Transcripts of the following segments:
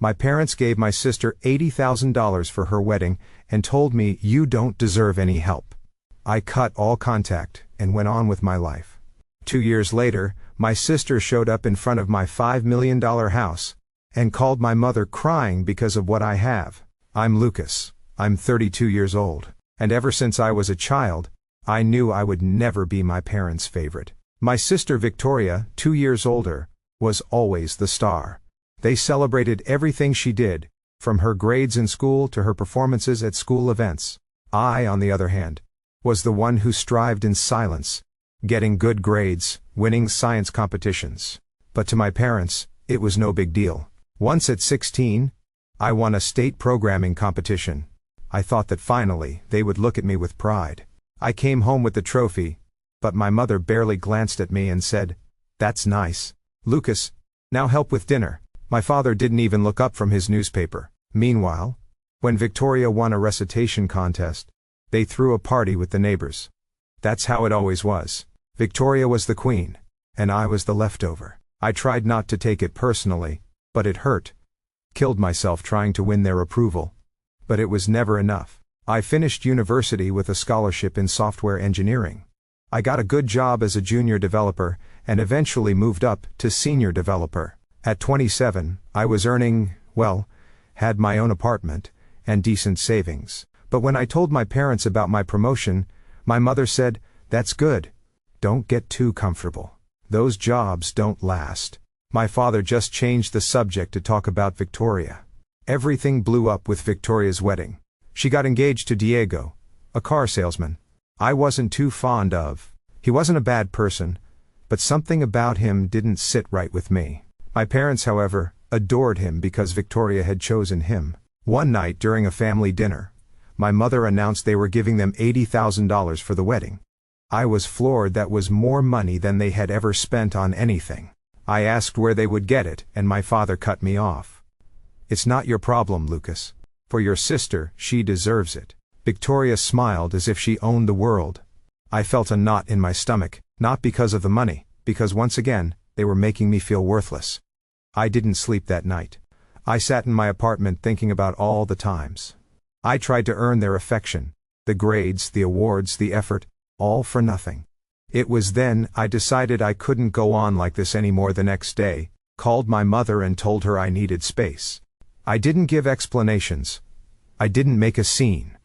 My parents gave my sister $80,000 for her wedding and told me, "You don't deserve any help." I cut all contact and went on with my life. 2 years later, my sister showed up in front of my $5 million house and called my mother crying because of what I have. I'm Lucas. I'm 32 years old. And ever since I was a child, I knew I would never be my parents' favorite. My sister Victoria, 2 years older, was always the star. They celebrated everything she did, from her grades in school to her performances at school events. I, on the other hand, was the one who strived in silence, getting good grades, winning science competitions. But to my parents, it was no big deal. Once at 16, I won a state programming competition. I thought that finally, they would look at me with pride. I came home with the trophy, but my mother barely glanced at me and said, "That's nice. Lucas, now help with dinner." My father didn't even look up from his newspaper. Meanwhile, when Victoria won a recitation contest, they threw a party with the neighbors. That's how it always was. Victoria was the queen, and I was the leftover. I tried not to take it personally, but it hurt. Killed myself trying to win their approval. But it was never enough. I finished university with a scholarship in software engineering. I got a good job as a junior developer, and eventually moved up to senior developer. At 27, I was earning, well, had my own apartment, and decent savings. But when I told my parents about my promotion, my mother said, "That's good. Don't get too comfortable. Those jobs don't last." My father just changed the subject to talk about Victoria. Everything blew up with Victoria's wedding. She got engaged to Diego, a car salesman. I wasn't too fond of. He wasn't a bad person, but something about him didn't sit right with me. My parents, however, adored him because Victoria had chosen him. One night during a family dinner, my mother announced they were giving them $80,000 for the wedding. I was floored. That was more money than they had ever spent on anything. I asked where they would get it, and my father cut me off. "It's not your problem, Lucas. For your sister, she deserves it." Victoria smiled as if she owned the world. I felt a knot in my stomach, not because of the money, because once again, they were making me feel worthless. I didn't sleep that night. I sat in my apartment thinking about all the times I tried to earn their affection, the grades, the awards, the effort, all for nothing. It was then I decided I couldn't go on like this anymore. The next day, called my mother and told her I needed space. I didn't give explanations. I didn't make a scene.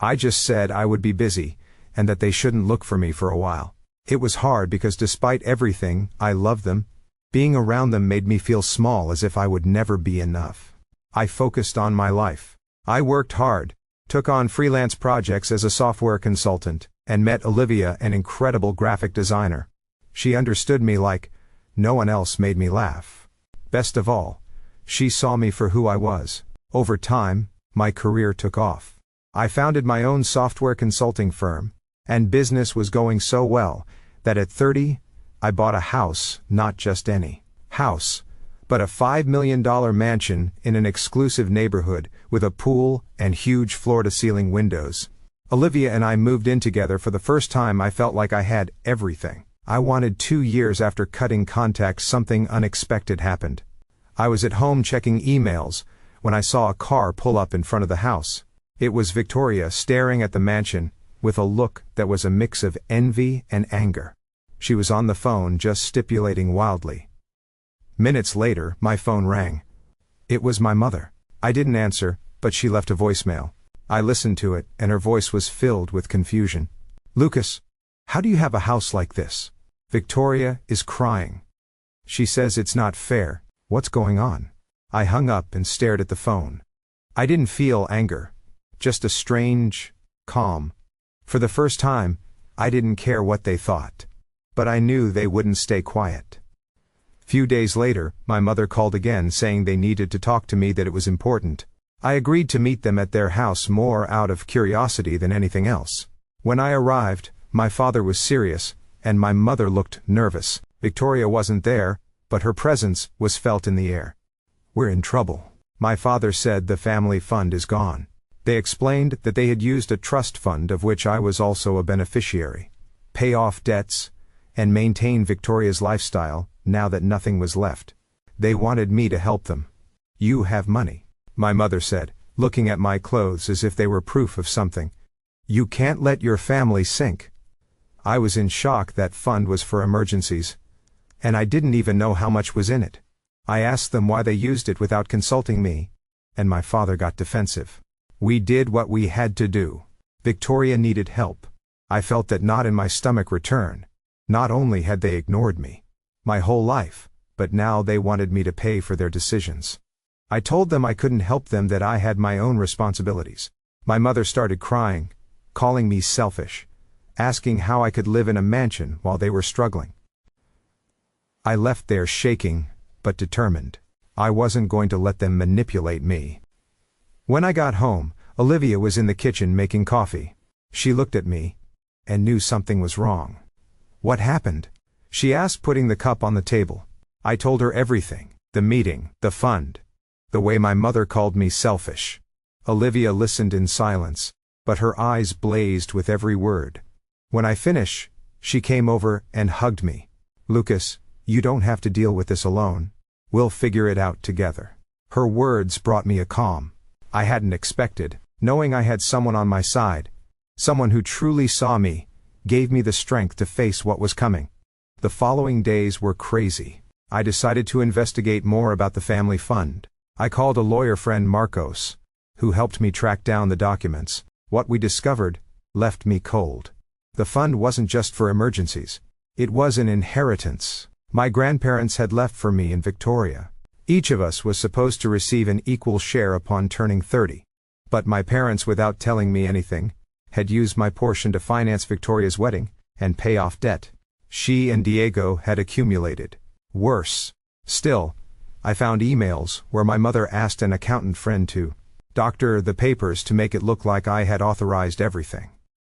I just said I would be busy, and that they shouldn't look for me for a while. It was hard because despite everything, I loved them. Being around them made me feel small, as if I would never be enough. I focused on my life. I worked hard, took on freelance projects as a software consultant, and met Olivia, an incredible graphic designer. She understood me like no one else made me laugh. Best of all, she saw me for who I was. Over time, my career took off. I founded my own software consulting firm, and business was going so well that at 30, I bought a house, not just any house, but a $5 million mansion in an exclusive neighborhood with a pool and huge floor-to-ceiling windows. Olivia and I moved in together. For the first time, I felt like I had everything I wanted. 2 years after cutting contact, something unexpected happened. I was at home checking emails when I saw a car pull up in front of the house. It was Victoria staring at the mansion with a look that was a mix of envy and anger. She was on the phone just stipulating wildly. Minutes later, my phone rang. It was my mother. I didn't answer, but she left a voicemail. I listened to it, and her voice was filled with confusion. "Lucas, how do you have a house like this? Victoria is crying. She says it's not fair. What's going on?" I hung up and stared at the phone. I didn't feel anger, just a strange calm. For the first time, I didn't care what they thought. But I knew they wouldn't stay quiet. Few days later, my mother called again, saying they needed to talk to me, that it was important. I agreed to meet them at their house, more out of curiosity than anything else. When I arrived, my father was serious, and my mother looked nervous. Victoria wasn't there, but her presence was felt in the air. "We're in trouble." My father said the family fund is gone. They explained that they had used a trust fund, of which I was also a beneficiary, pay off debts, and maintain Victoria's lifestyle, now that nothing was left. They wanted me to help them. You have money, my mother said, looking at my clothes as if they were proof of something. You can't let your family sink. I was in shock. That fund was for emergencies, and I didn't even know how much was in it. I asked them why they used it without consulting me, and my father got defensive. We did what we had to do. Victoria needed help. I felt that knot in my stomach return. Not only had they ignored me my whole life, but now they wanted me to pay for their decisions. I told them I couldn't help them, that I had my own responsibilities. My mother started crying, calling me selfish, asking how I could live in a mansion while they were struggling. I left there shaking, but determined. I wasn't going to let them manipulate me. When I got home, Olivia was in the kitchen making coffee. She looked at me and knew something was wrong. What happened? She asked, putting the cup on the table. I told her everything: the meeting, the fund, the way my mother called me selfish. Olivia listened in silence, but her eyes blazed with every word. When I finished, she came over and hugged me. Lucas, you don't have to deal with this alone. We'll figure it out together. Her words brought me a calm I hadn't expected. Knowing I had someone on my side, someone who truly saw me, gave me the strength to face what was coming. The following days were crazy. I decided to investigate more about the family fund. I called a lawyer friend, Marcos, who helped me track down the documents. What we discovered left me cold. The fund wasn't just for emergencies. It was an inheritance my grandparents had left for me and Victoria. Each of us was supposed to receive an equal share upon turning 30. But my parents, without telling me anything, had used my portion to finance Victoria's wedding and pay off debt she and Diego had accumulated. Worse still, I found emails where my mother asked an accountant friend to doctor the papers to make it look like I had authorized everything.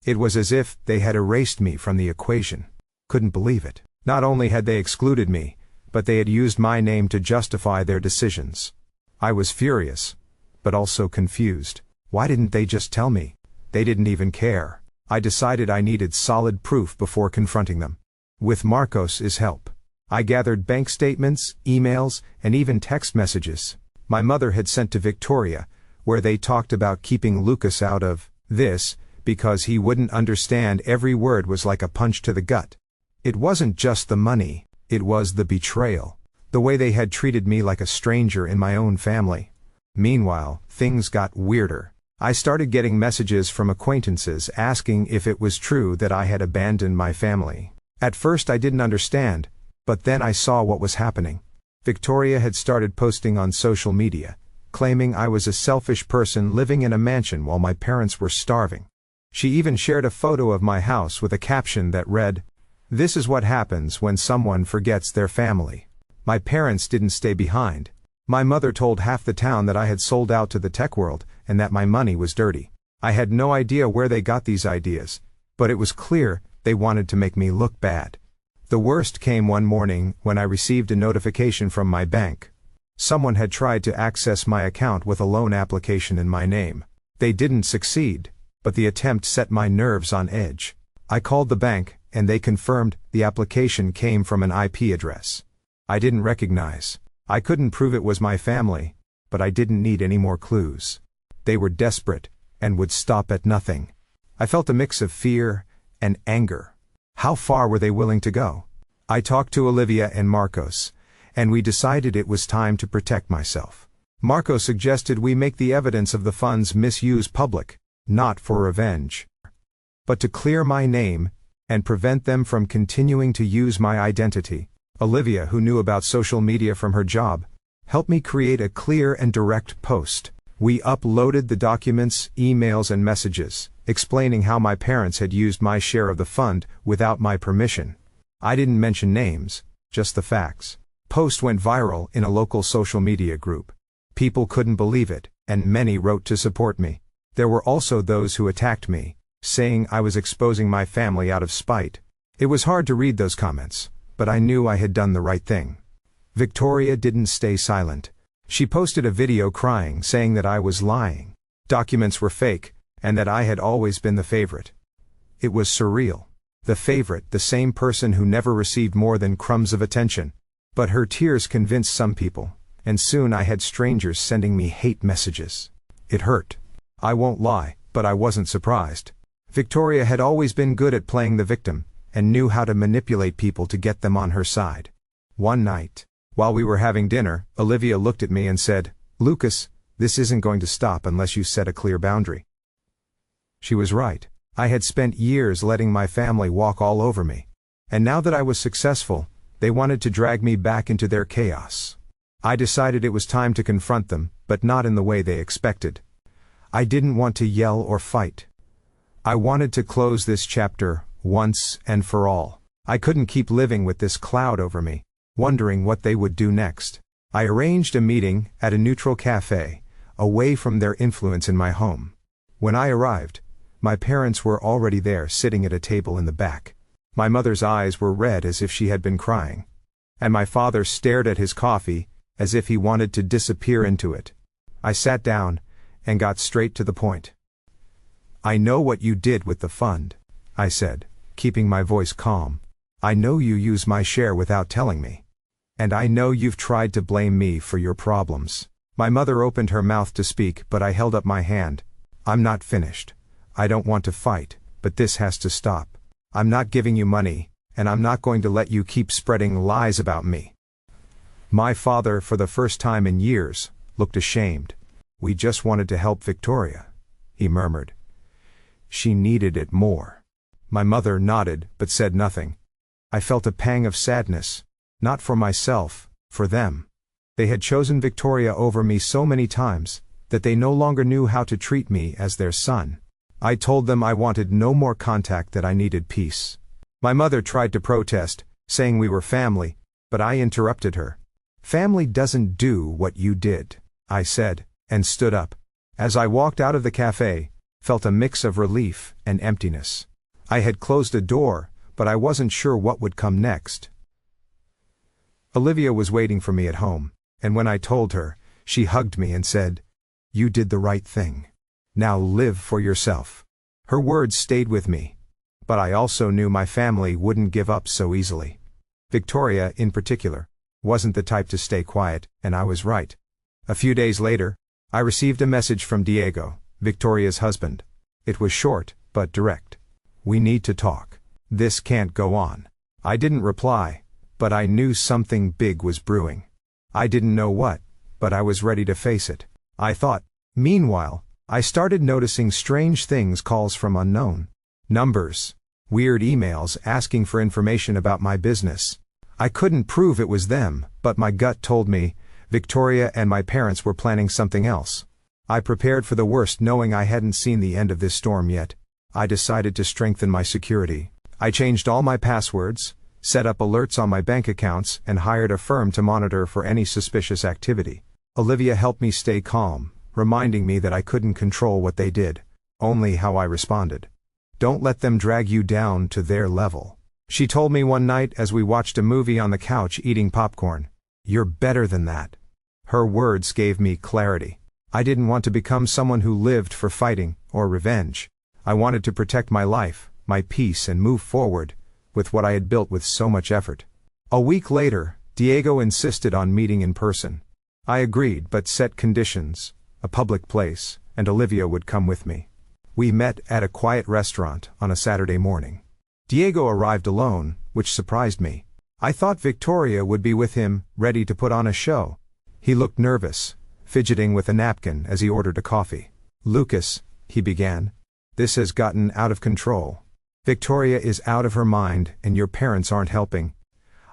It was as if they had erased me from the equation. Couldn't believe it. Not only had they excluded me, but they had used my name to justify their decisions. I was furious, but also confused. Why didn't they just tell me? They didn't even care. I decided I needed solid proof before confronting them. With Marcos' help, I gathered bank statements, emails, and even text messages my mother had sent to Victoria, where they talked about keeping Lucas out of this because he wouldn't understand. Every word was like a punch to the gut. It wasn't just the money, it was the betrayal, the way they had treated me like a stranger in my own family. Meanwhile, things got weirder. I started getting messages from acquaintances asking if it was true that I had abandoned my family. At first I didn't understand, but then I saw what was happening. Victoria had started posting on social media, claiming I was a selfish person living in a mansion while my parents were starving. She even shared a photo of my house with a caption that read, "This is what happens when someone forgets their family." My parents didn't stay behind. My mother told half the town that I had sold out to the tech world and that my money was dirty. I had no idea where they got these ideas, but it was clear they wanted to make me look bad. The worst came one morning when I received a notification from my bank. Someone had tried to access my account with a loan application in my name. They didn't succeed, but the attempt set my nerves on edge. I called the bank, and they confirmed the application came from an IP address I didn't recognize. I couldn't prove it was my family, but I didn't need any more clues. They were desperate, and would stop at nothing. I felt a mix of fear and anger. How far were they willing to go? I talked to Olivia and Marcos, and we decided it was time to protect myself. Marcos suggested we make the evidence of the fund's misuse public, not for revenge, but to clear my name and prevent them from continuing to use my identity. Olivia, who knew about social media from her job, helped me create a clear and direct post. We uploaded the documents, emails, and messages, explaining how my parents had used my share of the fund without my permission. I didn't mention names, just the facts. Post went viral in a local social media group. People couldn't believe it, and many wrote to support me. There were also those who attacked me, saying I was exposing my family out of spite. It was hard to read those comments, but I knew I had done the right thing. Victoria didn't stay silent. She posted a video crying, saying that I was lying. Documents were fake, and that I had always been the favorite. It was surreal. The favorite, the same person who never received more than crumbs of attention. But her tears convinced some people, and soon I had strangers sending me hate messages. It hurt. I won't lie, but I wasn't surprised. Victoria had always been good at playing the victim, and knew how to manipulate people to get them on her side. One night, while we were having dinner, Olivia looked at me and said, "Lucas, this isn't going to stop unless you set a clear boundary." She was right. I had spent years letting my family walk all over me. And now that I was successful, they wanted to drag me back into their chaos. I decided it was time to confront them, but not in the way they expected. I didn't want to yell or fight. I wanted to close this chapter, once and for all. I couldn't keep living with this cloud over me, wondering what they would do next. I arranged a meeting at a neutral cafe, away from their influence in my home. When I arrived, my parents were already there sitting at a table in the back. My mother's eyes were red as if she had been crying. And my father stared at his coffee, as if he wanted to disappear into it. I sat down, and got straight to the point. "I know what you did with the fund," I said, keeping my voice calm. "I know you use my share without telling me. And I know you've tried to blame me for your problems." My mother opened her mouth to speak, but I held up my hand. "I'm not finished. I don't want to fight, but this has to stop. I'm not giving you money, and I'm not going to let you keep spreading lies about me." My father, for the first time in years, looked ashamed. "We just wanted to help Victoria," he murmured. "She needed it more." My mother nodded, but said nothing. I felt a pang of sadness, not for myself, for them. They had chosen Victoria over me so many times, that they no longer knew how to treat me as their son. I told them I wanted no more contact, that I needed peace. My mother tried to protest, saying we were family, but I interrupted her. "Family doesn't do what you did," I said, and stood up. As I walked out of the cafe, felt a mix of relief and emptiness. I had closed a door, but I wasn't sure what would come next. Olivia was waiting for me at home, and when I told her, she hugged me and said, "You did the right thing. Now live for yourself." Her words stayed with me. But I also knew my family wouldn't give up so easily. Victoria, in particular, wasn't the type to stay quiet, and I was right. A few days later, I received a message from Diego, Victoria's husband. It was short, but direct. "We need to talk. This can't go on." I didn't reply, but I knew something big was brewing. I didn't know what, but I was ready to face it. I thought. Meanwhile, I started noticing strange things: calls from unknown numbers, weird emails asking for information about my business. I couldn't prove it was them, but my gut told me Victoria and my parents were planning something else. I prepared for the worst, knowing I hadn't seen the end of this storm yet. I decided to strengthen my security. I changed all my passwords, set up alerts on my bank accounts, and hired a firm to monitor for any suspicious activity. Olivia helped me stay calm, reminding me that I couldn't control what they did, only how I responded. "Don't let them drag you down to their level," she told me one night as we watched a movie on the couch eating popcorn. "You're better than that." Her words gave me clarity. I didn't want to become someone who lived for fighting or revenge. I wanted to protect my life, my peace, and move forward with what I had built with so much effort. A week later, Diego insisted on meeting in person. I agreed, but set conditions: a public place, and Olivia would come with me. We met at a quiet restaurant on a Saturday morning. Diego arrived alone, which surprised me. I thought Victoria would be with him, ready to put on a show. He looked nervous, fidgeting with a napkin as he ordered a coffee. "Lucas," he began, "this has gotten out of control. Victoria is out of her mind, and your parents aren't helping.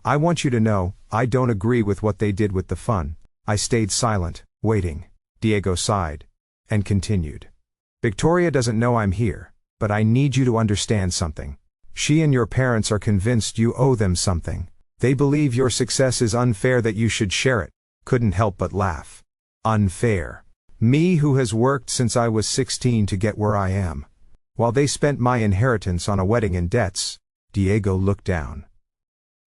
I want you to know, I don't agree with what they did with the fun." I stayed silent, waiting. Diego sighed, and continued. "Victoria doesn't know I'm here, but I need you to understand something. She and your parents are convinced you owe them something. They believe your success is unfair, that you should share it." Couldn't help but laugh. Unfair. Me, who has worked since I was 16 to get where I am. While they spent my inheritance on a wedding and debts. Diego looked down.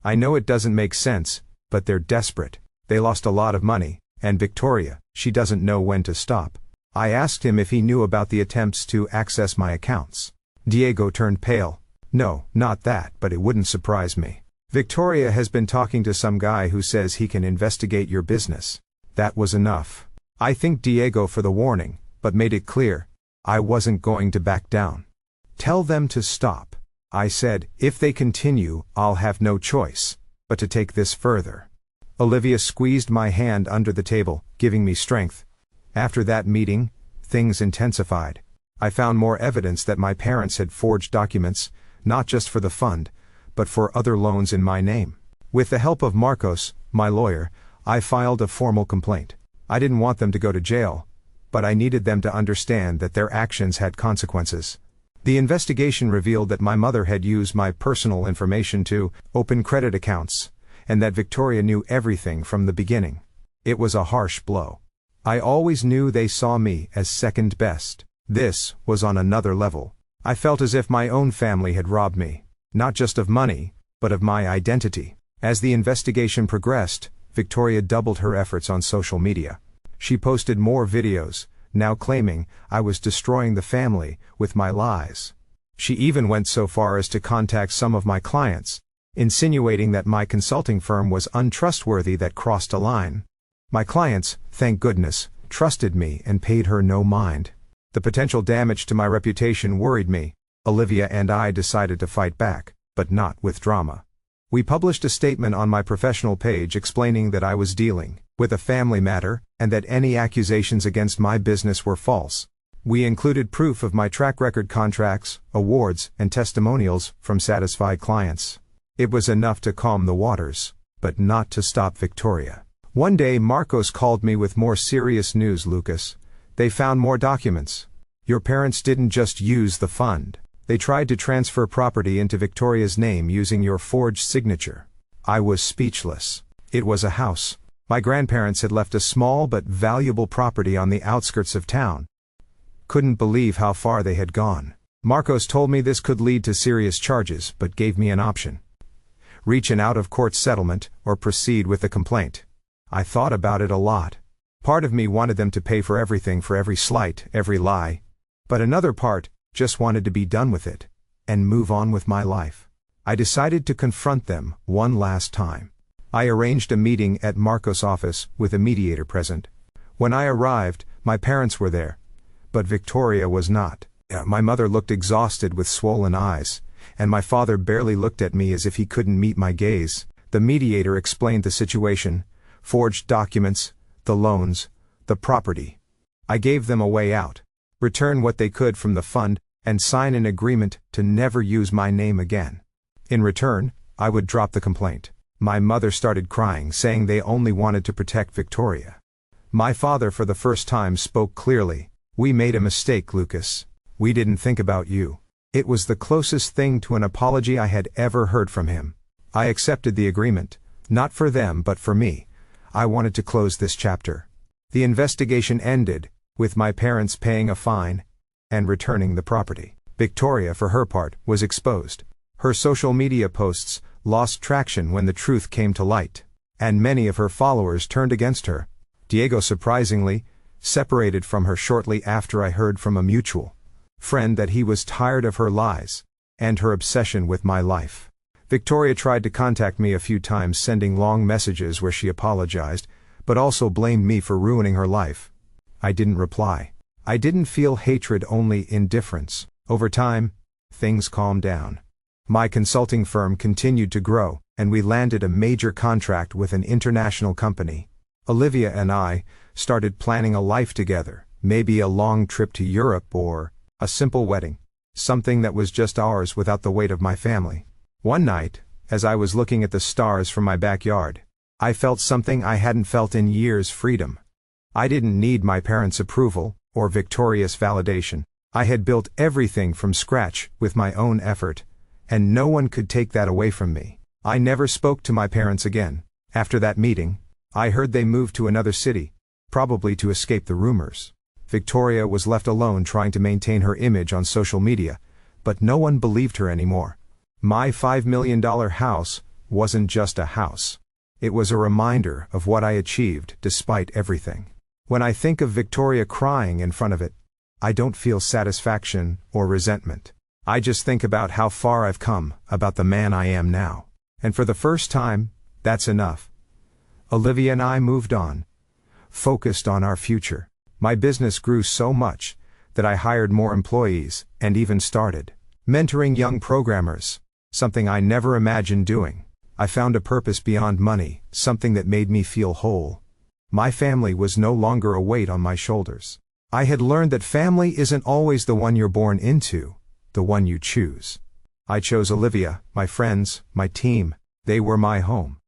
"I know it doesn't make sense, but they're desperate. They lost a lot of money, and Victoria, she doesn't know when to stop." I asked him if he knew about the attempts to access my accounts. Diego turned pale. "No, not that, but it wouldn't surprise me. Victoria has been talking to some guy who says he can investigate your business. That was enough. I thanked Diego for the warning, but made it clear I wasn't going to back down. Tell them to stop, I said. If they continue, I'll have no choice but to take this further. Olivia squeezed my hand under the table, giving me strength. After that meeting, things intensified. I found more evidence that my parents had forged documents, not just for the fund, but for other loans in my name. With the help of Marcos, my lawyer, I filed a formal complaint. I didn't want them to go to jail, but I needed them to understand that their actions had consequences. The investigation revealed that my mother had used my personal information to open credit accounts, and that Victoria knew everything from the beginning. It was a harsh blow. I always knew they saw me as second best. This was on another level. I felt as if my own family had robbed me, not just of money, but of my identity. As the investigation progressed, Victoria doubled her efforts on social media. She posted more videos, now claiming I was destroying the family with my lies. She even went so far as to contact some of my clients, insinuating that my consulting firm was untrustworthy. That crossed a line. My clients, thank goodness, trusted me and paid her no mind. The potential damage to my reputation worried me. Olivia and I decided to fight back, but not with drama. We published a statement on my professional page explaining that I was dealing with a family matter, and that any accusations against my business were false. We included proof of my track record, contracts, awards, and testimonials from satisfied clients. It was enough to calm the waters, but not to stop Victoria. One day Marcos called me with more serious news. Lucas, they found more documents. Your parents didn't just use the fund. They tried to transfer property into Victoria's name using your forged signature. I was speechless. It was a house. My grandparents had left a small but valuable property on the outskirts of town. Couldn't believe how far they had gone. Marcos told me this could lead to serious charges, but gave me an option. Reach an out-of-court settlement, or proceed with the complaint. I thought about it a lot. Part of me wanted them to pay for everything, for every slight, every lie. But another part just wanted to be done with it, and move on with my life. I decided to confront them one last time. I arranged a meeting at Marcos' office with a mediator present. When I arrived, my parents were there, but Victoria was not. My mother looked exhausted with swollen eyes, and my father barely looked at me, as if he couldn't meet my gaze. The mediator explained the situation: forged documents, the loans, the property. I gave them a way out: return what they could from the fund, and sign an agreement to never use my name again. In return, I would drop the complaint. My mother started crying, saying they only wanted to protect Victoria. My father, for the first time, spoke clearly. We made a mistake, Lucas. We didn't think about you. It was the closest thing to an apology I had ever heard from him. I accepted the agreement, not for them but for me. I wanted to close this chapter. The investigation ended, with my parents paying a fine and returning the property. Victoria, for her part, was exposed. Her social media posts lost traction when the truth came to light, and many of her followers turned against her. Diego, surprisingly, separated from her shortly after I heard from a mutual friend that he was tired of her lies and her obsession with my life. Victoria tried to contact me a few times, sending long messages where she apologized, but also blamed me for ruining her life. I didn't reply. I didn't feel hatred, only indifference. Over time, things calmed down. My consulting firm continued to grow, and we landed a major contract with an international company. Olivia and I started planning a life together, maybe a long trip to Europe or a simple wedding. Something that was just ours without the weight of my family. One night, as I was looking at the stars from my backyard, I felt something I hadn't felt in years: freedom. I didn't need my parents' approval or Victoria's validation. I had built everything from scratch with my own effort, and no one could take that away from me. I never spoke to my parents again. After that meeting, I heard they moved to another city, probably to escape the rumors. Victoria was left alone trying to maintain her image on social media, but no one believed her anymore. My $5 million house wasn't just a house. It was a reminder of what I achieved despite everything. When I think of Victoria crying in front of it, I don't feel satisfaction or resentment. I just think about how far I've come, about the man I am now. And for the first time, that's enough. Olivia and I moved on. focused on our future. My business grew so much that I hired more employees and even started mentoring young programmers, something I never imagined doing. I found a purpose beyond money, something that made me feel whole. My family was no longer a weight on my shoulders. I had learned that family isn't always the one you're born into, the one you choose. I chose Olivia, my friends, my team. They were my home.